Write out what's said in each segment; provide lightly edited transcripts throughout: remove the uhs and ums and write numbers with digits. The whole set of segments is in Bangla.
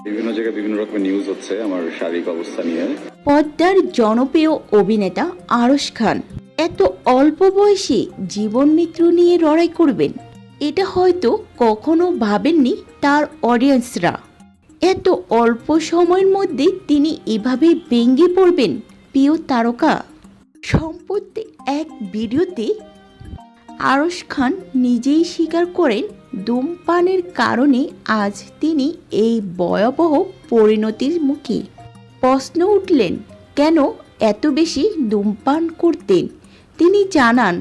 বিভিন্ন জায়গায় বিভিন্ন রকমের নিউজ হচ্ছে আমার শারীরিক অবস্থা নিয়ে। পদ্মার জনপ্রিয় অভিনেতা আরশ খান এত অল্প বয়সে জীবন মৃত্যু নিয়ে লড়াই করবেন, এটা হয়তো কখনো ভাবেননি তার অডিয়েন্সরা। এত অল্প সময়ের মধ্যে তিনি এভাবে ভেঙে পড়বেন প্রিয় তারকা। সম্প্রতি এক ভিডিওতে আরশ খান নিজেই স্বীকার করেন ধূমপানের কারণে আজ তিনি এই ভয়াবহ পরিণতির মুখে। প্রশ্ন উঠলেন কেন এত বেশি ধূমপান করতেন। তিনি জানান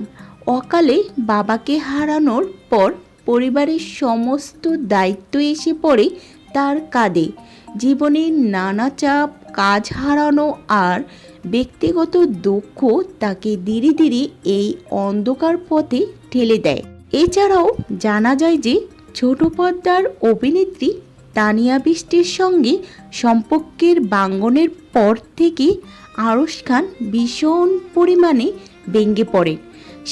অকালে বাবাকে হারানোর পর পরিবারের সমস্ত দায়িত্ব এসে পড়ে তার কাঁধে। জীবনের নানা চাপ, কাজ হারানো আর ব্যক্তিগত দুঃখ তাকে ধীরে ধীরে এই অন্ধকার পথে ঠেলে দেয়। এছাড়াও জানা যায় যে ছোট পর্দার অভিনেত্রী তানিয়া বৃষ্টির সঙ্গে সম্পর্কের ভাঙনের পর থেকে আরশ খান ভীষণ পরিমাণে ভেঙে পড়েন।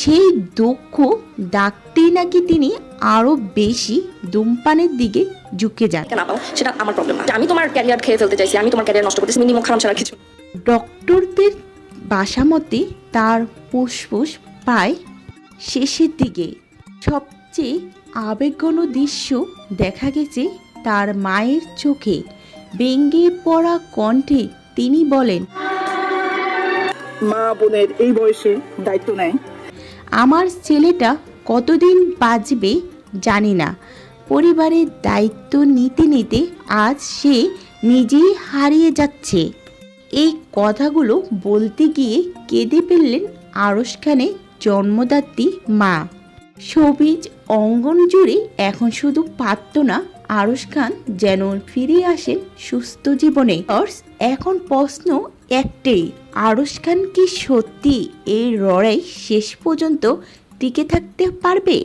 সেই দুঃখ ডাকতেই নাকি তিনি আরও বেশি ধূমপানের দিকে ঝুঁকে যান। সেটা আমার প্রবলেম না। আমি তোমার ক্যারিয়ার খেয়ে ফেলতে চাইছি, আমি তোমার ক্যারিয়ার নষ্ট করতেছি, মিনিমাম খারাপ ছাড়া কিছু। ডক্টরদের বাসামতে তার ফুসফুস প্রায় শেষের দিকে। সবচেয়ে আবেগঘন দৃশ্য দেখা গেছে তার মায়ের চোখে। ভেঙে পড়া কণ্ঠে তিনি বলেন, মা বোনের এই বয়সে দায়িত্ব নেয়। আমার ছেলেটা কতদিন বাঁচবে জানি না। পরিবারের দায়িত্ব নিতে নিতে আজ সে নিজেই হারিয়ে যাচ্ছে। এই কথাগুলো বলতে গিয়ে কেঁদে ফেললেন আরশ খানের জন্মদাত্রী মা। শোবিজ অঙ্গন জুড়ে এখন শুধু প্রার্থনা আরশ খান যেন ফিরে আসেন সুস্থ জীবনে। এখন প্রশ্ন একটাই, আরশ খান কি সত্যি এই লড়াই শেষ পর্যন্ত টিকে থাকতে পারবে?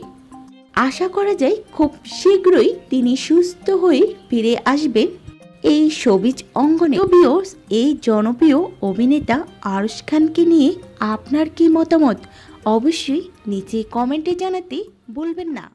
আশা করা যায় খুব শীঘ্রই তিনি সুস্থ হয়ে ফিরে আসবেন এই শোবিজ অঙ্গনে। ভিউয়ার্স, এই জনপ্রিয় অভিনেতা আরশ খানকে নিয়ে আপনার কি মতামত অবশ্যই নিচে কমেন্টে জানাতে ভুলবেন না।